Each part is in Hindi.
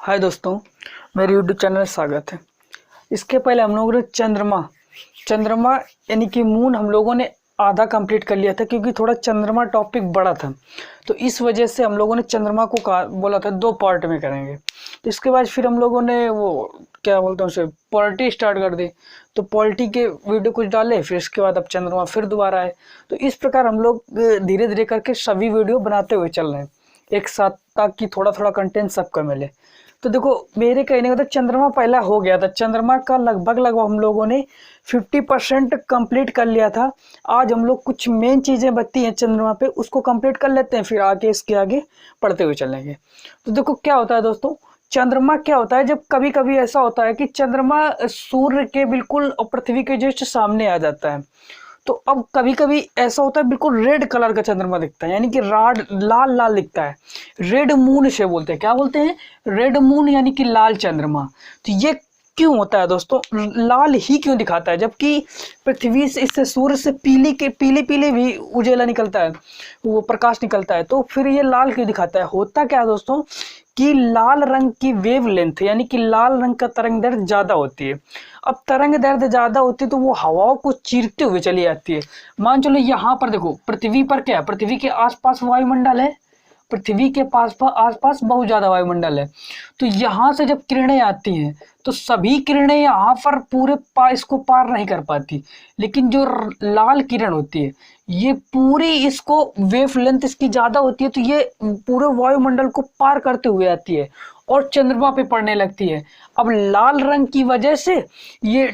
हाय दोस्तों, मेरे यूट्यूब चैनल में स्वागत है। इसके पहले हम लोगों ने चंद्रमा यानी कि मून हम लोगों ने आधा कंप्लीट कर लिया था, क्योंकि थोड़ा चंद्रमा टॉपिक बड़ा था, तो इस वजह से हम लोगों ने चंद्रमा को बोला था 2 पार्ट में करेंगे। तो इसके बाद फिर हम लोगों ने वो क्या बोलते हैं उसे पॉलिटी स्टार्ट कर दी, तो पॉलिटी के वीडियो कुछ डाले, फिर इसके बाद अब चंद्रमा फिर दोबारा आए। तो इस प्रकार हम लोग धीरे धीरे करके सभी वीडियो बनाते हुए चल रहे हैं एक साथ, ताकि थोड़ा थोड़ा कंटेंट सबको मिले। तो देखो, मेरे कहने का तो चंद्रमा पहला हो गया था, चंद्रमा का लगभग हम लोगों ने 50% कंप्लीट कर लिया था। आज हम लोग कुछ मेन चीज़ें बची हैं चंद्रमा पे, उसको कंप्लीट कर लेते हैं, फिर आगे इसके आगे पढ़ते हुए चलेंगे। तो देखो क्या होता है दोस्तों, चंद्रमा क्या होता है, जब कभी कभी ऐसा होता है कि चंद्रमा सूर्य के बिल्कुल और पृथ्वी के जस्ट सामने आ जाता है। तो अब कभी कभी ऐसा होता है बिल्कुल रेड कलर का चंद्रमा दिखता है, यानी कि राड लाल लाल दिखता है। रेड मून से बोलते हैं, क्या बोलते हैं? रेड मून, यानी कि लाल चंद्रमा। तो ये क्यों होता है दोस्तों, लाल ही क्यों दिखाता है, जबकि पृथ्वी से, इससे सूर्य से पीले पीले भी उजेला निकलता है, वो प्रकाश निकलता है, तो फिर ये लाल क्यों दिखाता है? होता क्या है दोस्तों कि लाल रंग की वेव लेंथ, यानी कि लाल रंग का तरंग दैर्ध्य ज्यादा होती है। अब तरंग दैर्ध्य ज्यादा होती है तो वो हवाओं को चीरते हुए चली जाती है। मान चलो यहाँ पर देखो, पृथ्वी पर क्या है, पृथ्वी के आसपास वायुमंडल है, पृथ्वी के आसपास बहुत ज्यादा वायुमंडल है। तो यहाँ से जब किरणें आती हैं तो सभी किरणें यहाँ पर पूरे इसको पार नहीं कर पाती, लेकिन जो लाल किरण होती है ये पूरी इसको वेव लेंथ इसकी ज्यादा होती है, तो ये पूरे वायुमंडल को पार करते हुए आती है और चंद्रमा पे पड़ने लगती है। अब लाल रंग की वजह से ये,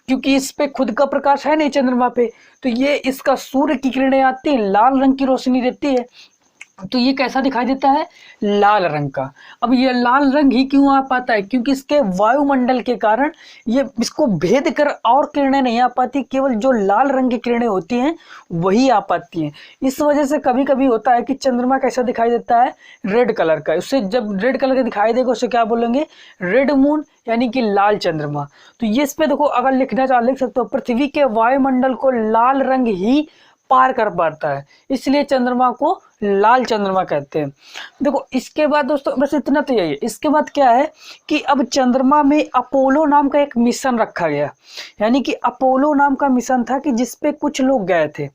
क्योंकि इस पे खुद का प्रकाश है नहीं चंद्रमा पे, तो ये इसका सूर्य की किरणें आती है, लाल रंग की रोशनी देती है, तो ये कैसा दिखाई देता है? लाल रंग का। अब ये लाल रंग ही क्यों आ पाता है? क्योंकि इसके वायुमंडल के कारण ये इसको भेद कर और किरणें नहीं आ पाती, केवल जो लाल रंग की किरणें होती हैं वही आ पाती हैं। इस वजह से कभी कभी होता है कि चंद्रमा कैसा दिखाई देता है? रेड कलर का। उससे जब रेड कलर का दिखाई देगा उसे क्या बोलेंगे? रेड मून, यानी कि लाल चंद्रमा। तो ये इस पे देखो, अगर लिखना चाहो लिख सकते हो, पृथ्वी के वायुमंडल को लाल रंग ही पार कर पाता है, इसलिए चंद्रमा को लाल चंद्रमा कहते हैं। देखो इसके बाद दोस्तों, बस इतना तो यही है। इसके बाद क्या है कि अब चंद्रमा में अपोलो नाम का एक मिशन रखा गया, यानी कि अपोलो नाम का मिशन था कि जिसपे कुछ लोग गए थे।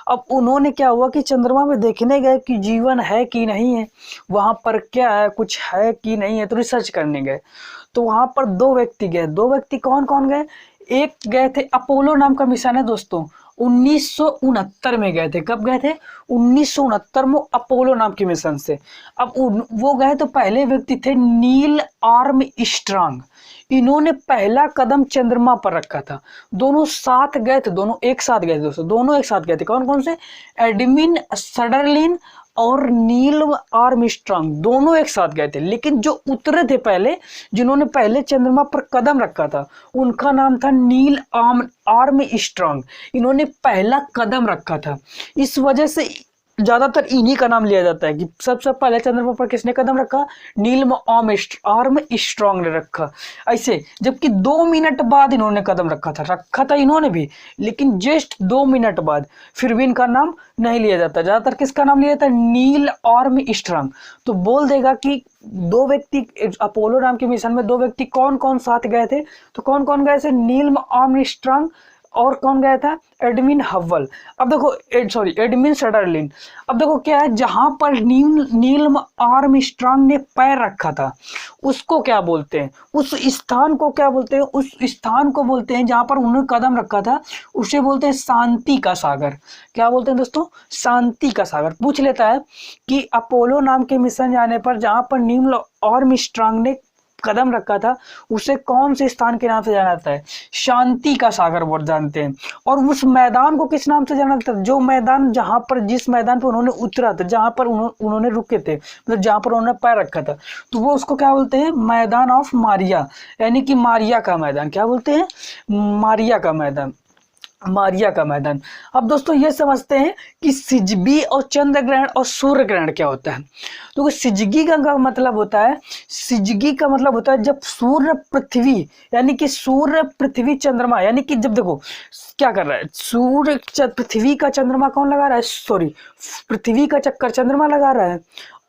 अब उन्होंने क्या हुआ कि चंद्रमा में देखने गए कि जीवन है कि नहीं है, वहां पर क्या है, कुछ है कि नहीं है, तो रिसर्च करने गए। तो वहां पर 2 व्यक्ति गए। 2 व्यक्ति कौन कौन गए? एक गए थे, अपोलो नाम का मिशन है दोस्तों, 1969 में गए थे। कब गए थे? 1969 में, अपोलो नाम के मिशन से। अब वो गए तो पहले व्यक्ति थे नील आर्मस्ट्रांग। इन्होंने पहला कदम चंद्रमा पर रखा था। दोनों साथ गए थे, दोनों एक साथ गए थे दोस्तों, दोनों एक साथ गए थे। कौन कौन से? एडमिन सडरलिन और नील आर्मस्ट्रांग, दोनों एक साथ गए थे। लेकिन जो उतरे थे पहले, जिन्होंने पहले चंद्रमा पर कदम रखा था, उनका नाम था नील आर्मस्ट्रांग। इन्होंने पहला कदम रखा था, इस वजह से ज्यादातर इन्हीं का नाम लिया जाता है कि सबसे पहले चंद्रमा पर किसने कदम रखा? नील आर्मस्ट्रांग ने रखा। ऐसे जबकि 2 मिनट बाद इन्होंने कदम रखा था इन्होंने भी, लेकिन जस्ट 2 मिनट बाद, फिर भी इनका नाम नहीं लिया जाता। ज्यादातर किसका नाम लिया जाता है? Neil Armstrong. तो बोल देगा कि 2 व्यक्ति, अपोलो नाम के मिशन में 2 व्यक्ति कौन कौन साथ गए थे? तो कौन कौन गए थे? नील आर्मस्ट्रांग, और कौन गया था? एडमिन हव्वल। अब देखो एडमिन सडरलिन। अब देखो क्या है, जहां पर नील आर्मस्ट्रांग ने पैर रखा था उसको क्या बोलते हैं? उस स्थान को क्या बोलते हैं? उस स्थान को बोलते हैं जहां पर उन्होंने कदम रखा था, उसे बोलते हैं शांति का सागर। क्या बोलते हैं दोस्तों? शांति का सागर। पूछ लेता है कि अपोलो नाम के मिशन जाने पर जहां पर नील आर्मस्ट्रांग ने कदम रखा था, उसे कौन से स्थान के नाम से जाना जाता है? शांति का सागर वो जानते हैं। और उस मैदान को किस नाम से जाना जाता है? जो मैदान, जहां पर, जिस मैदान पर उन्होंने उतरा था, जहां पर उन्होंने रुके थे, मतलब जहां पर उन्होंने पैर रखा था, तो वो उसको क्या बोलते हैं? मैदान ऑफ मारिया, यानी कि मारिया का मैदान। क्या बोलते हैं? मारिया का मैदान, मारिया का मैदान। अब दोस्तों ये समझते हैं कि सिजगी और चंद्र ग्रहण और सूर्य ग्रहण क्या होता है। तो सिजगी का मतलब होता है, सिजगी का मतलब होता है जब सूर्य पृथ्वी, यानी कि सूर्य पृथ्वी चंद्रमा, यानी कि जब देखो क्या कर रहा है, सूर्य पृथ्वी का चंद्रमा कौन लगा रहा है, सॉरी, पृथ्वी का चक्कर चंद्रमा लगा रहा है,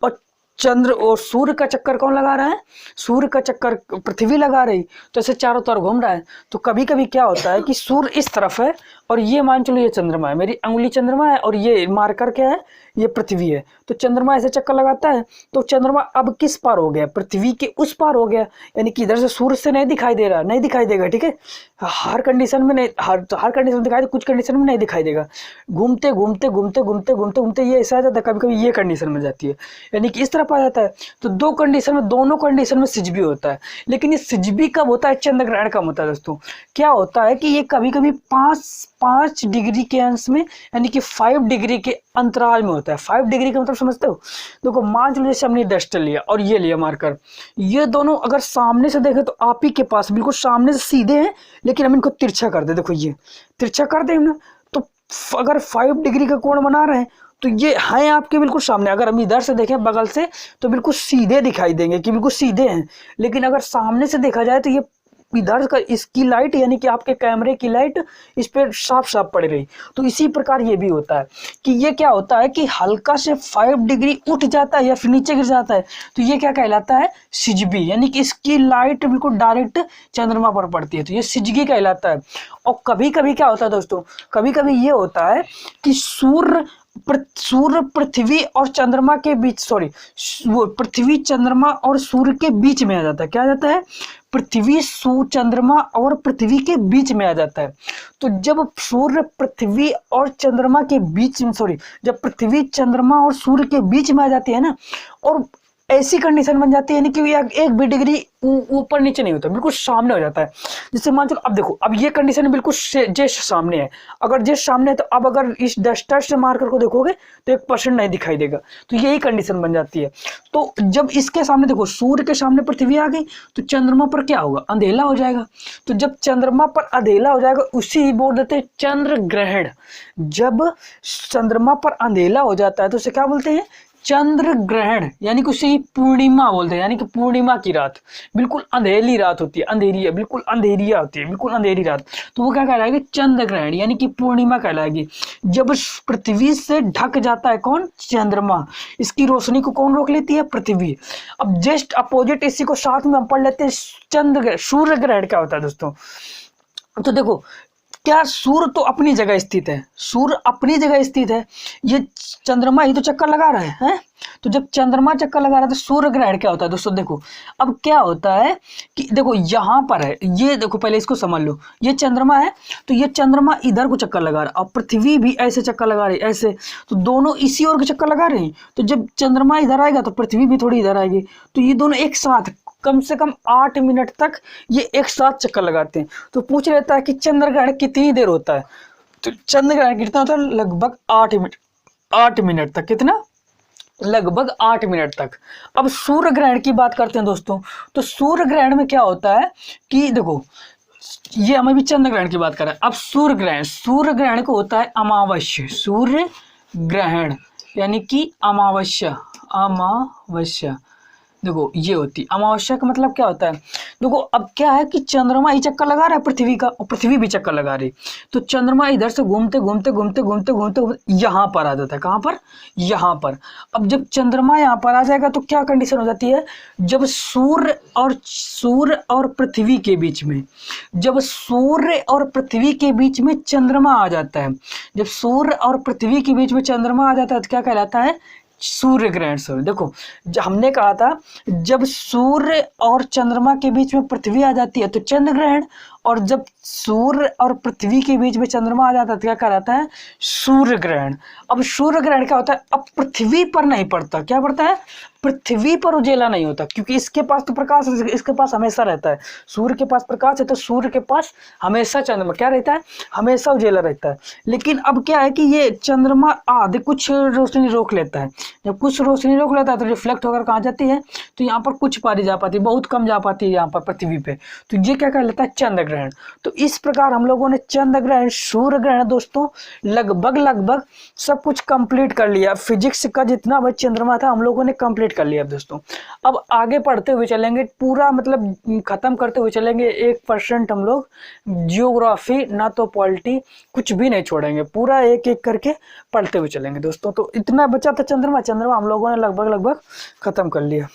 और चंद्र और सूर्य का चक्कर कौन लगा रहा है, सूर्य का चक्कर पृथ्वी लगा रही, तो ऐसे चारों तरफ घूम रहा है। तो कभी कभी क्या होता है कि सूर्य इस तरफ है और ये मान चलो ये चंद्रमा है, मेरी अंगुली चंद्रमा है और ये मार्कर क्या है, ये पृथ्वी है। तो चंद्रमा ऐसे चक्कर लगाता है, तो चंद्रमा अब किस पार हो गया, पृथ्वी के उस पार हो गया, यानी कि इधर से सूर्य से नहीं दिखाई दे रहा, नहीं दिखाई देगा, ठीक है, हर कंडीशन में नहीं, हर कंडीशन में दिखाई दे, कुछ कंडीशन में नहीं दिखाई देगा। घूमते घूमते घूमते घूमते घूमते घूमते ये ऐसा आ जाता है, कभी कभी ये कंडीशन में जाती है, यानी कि इस तरफ आ जाता है। तो दो कंडीशन में, दोनों कंडीशन में सिजबी होता है। लेकिन ये सिजबी कब होता है, चंद्र ग्रहण कब होता है दोस्तों। क्या होता है कि ये कभी कभी 5 डिग्री के अंश में, यानी कि 5 डिग्री के अंतराल में होता है। 5 डिग्री का मतलब समझते हो, देखो मान लो जैसे हमने डस्टर लिया और ये लिया मार्कर, ये दोनों अगर सामने से देखें तो आप ही के पास बिल्कुल सामने से सीधे हैं, लेकिन हम इनको तिरछा कर दे, देखो ये तिरछा कर दे ना, तो अगर 5 डिग्री का कोण बना रहे हैं तो ये है आपके बिल्कुल सामने। अगर हम इधर से देखें बगल से तो बिल्कुल सीधे दिखाई देंगे कि बिल्कुल सीधे हैं, लेकिन अगर सामने से देखा जाए तो ये इधर का इसकी लाइट, यानी कि आपके कैमरे की लाइट इस पे साफ साफ पड़ रही। तो इसी प्रकार ये भी होता है कि ये क्या होता है कि हल्का से 5 डिग्री उठ जाता है या फिर नीचे गिर जाता है, तो ये क्या कहलाता है, सिजबी, यानी कि इसकी लाइट बिल्कुल डायरेक्ट चंद्रमा पर पड़ती है, तो ये सिजगी कहलाता है। और कभी कभी क्या होता है दोस्तों, कभी कभी ये होता है कि सूर्य पृथ्वी और चंद्रमा के बीच, सॉरी, पृथ्वी चंद्रमा और सूर्य के बीच में आ जाता है। क्या आ जाता है, पृथ्वी चंद्रमा और पृथ्वी के बीच में आ जाता है। तो जब सूर्य पृथ्वी और चंद्रमा के बीच में, सॉरी, जब पृथ्वी चंद्रमा और सूर्य के बीच में आ जाती है ना, और ऐसी कंडीशन बन जाती है, यानी कि एक भी डिग्री ऊपर नीचे नहीं होता, बिल्कुल सामने हो जाता है। जिससे मान चलो अब देखो, अब ये कंडीशन बिल्कुल जस्ट सामने है। अगर जस्ट सामने है तो अब अगर इस डस्टर से मार्कर को देखोगे तो 1% नहीं दिखाई देगा, तो यही कंडीशन बन जाती है। तो जब इसके सामने देखो, सूर्य के सामने पृथ्वी आ गई तो चंद्रमा पर क्या होगा, अंधेला हो जाएगा। तो जब चंद्रमा पर अंधेला हो जाएगा उसी बोल देते हैं चंद्र ग्रहण। जब चंद्रमा पर अंधेला हो जाता है तो उसे क्या बोलते हैं, चंद्र ग्रहण, यानी कि उसे पूर्णिमा बोलते हैं, यानी कि पूर्णिमा की रात, बिल्कुल अंधेरी रात होती है, अंधेरी है, बिल्कुल अंधेरिया होती है, बिल्कुल अंधेरी रात, तो वो क्या कहलाएगी, चंद्र ग्रहण, यानी कि पूर्णिमा कहलाएगी। जब पृथ्वी से ढक जाता है कौन, चंद्रमा, इसकी रोशनी को कौन रोक लेती है, पृथ्वी। अब जस्ट अपोजिट इसी को साथ में हम पढ़ लेते हैं सूर्य ग्रहण क्या होता है दोस्तों। तो देखो, क्या सूर्य तो अपनी जगह स्थित है, सूर्य अपनी जगह स्थित है, ये चंद्रमा ही तो चक्कर लगा रहा है? तो जब चंद्रमा चक्कर लगा रहा है तो सूर्य ग्रहण क्या होता है दोस्तों। देखो अब क्या होता है कि देखो यहाँ पर है, ये देखो पहले इसको समझ लो, ये चंद्रमा है, तो ये चंद्रमा इधर को चक्कर लगा रहा है और पृथ्वी भी ऐसे चक्कर लगा रही है, ऐसे, तो दोनों इसी ओर के चक्कर लगा रहे हैं। तो जब चंद्रमा इधर आएगा तो पृथ्वी भी थोड़ी इधर आएगी, तो ये दोनों एक साथ कम से कम 8 मिनट तक ये एक साथ चक्कर लगाते हैं। तो पूछ लेता है कि चंद्र ग्रहण कितनी देर होता है, तो चंद्र ग्रहण कितना होता है, लगभग 8 मिनट तक। कितना, लगभग 8 मिनट तक। अब सूर्य ग्रहण की बात करते हैं दोस्तों, तो सूर्य ग्रहण में क्या होता है कि देखो, ये हमें भी चंद्र ग्रहण की बात कर रहे हैं। अब सूर्य ग्रहण को होता है अमावस्या, सूर्य ग्रहण यानी कि अमावस्या, देखो ये होती अमावस्या का मतलब क्या होता है। देखो अब क्या है कि चंद्रमा ही चक्कर लगा रहा है पृथ्वी का, और पृथ्वी भी चक्कर लगा रही, तो चंद्रमा इधर से घूमते घूमते घूमते घूमते घूमते यहाँ पर आ जाता है। कहाँ पर, यहाँ पर। अब जब चंद्रमा यहाँ पर आ जाएगा तो क्या कंडीशन हो जाती है, जब सूर्य और पृथ्वी के बीच में, जब सूर्य और पृथ्वी के बीच में चंद्रमा आ जाता है, जब सूर्य और पृथ्वी के बीच में चंद्रमा आ जाता है तो क्या कहलाता है, सूर्य ग्रहण। से देखो हमने कहा था जब सूर्य और चंद्रमा के बीच में पृथ्वी आ जाती है तो चंद्र ग्रहण, और जब सूर्य और पृथ्वी के बीच में चंद्रमा आ जाता है तो क्या कहलाता है, सूर्य ग्रहण। अब सूर्य ग्रहण क्या होता है, अब पृथ्वी पर नहीं पड़ता, क्या पड़ता है, पृथ्वी पर उजेला नहीं होता, क्योंकि इसके पास तो प्रकाश, इसके पास हमेशा रहता है, सूर्य के पास प्रकाश है तो सूर्य के पास हमेशा चंद्रमा क्या रहता है, हमेशा उजेला रहता है। लेकिन अब क्या है कि ये चंद्रमा आधे कुछ रोशनी रोक लेता है, जब कुछ रोशनी रोक लेता है तो रिफ्लेक्ट होकर कहाँ जाती है, तो यहाँ पर कुछ पारी जा पाती है, बहुत कम जा पाती है यहाँ पर पृथ्वी पे, तो ये क्या कहलाता है, चंद्र ग्रहण। ग्रहण। तो इस प्रकार हम लोगों ने चंद्र ग्रहण, सूर्य ग्रहण दोस्तों लगभग सब कुछ कंप्लीट कर लिया। फिजिक्स का जितना भी चंद्रमा था हम लोगों ने कंप्लीट कर लिया दोस्तों। अब आगे पढ़ते हुए चलेंगे, पूरा मतलब खत्म करते हुए चलेंगे। 1% हम लोग जियोग्राफी ना तो पॉलिटी कुछ भी नहीं छोड़ेंगे, पूरा एक एक करके पढ़ते हुए चलेंगे दोस्तों। तो इतना बचा था चंद्रमा हम लोगों ने लगभग खत्म कर लिया।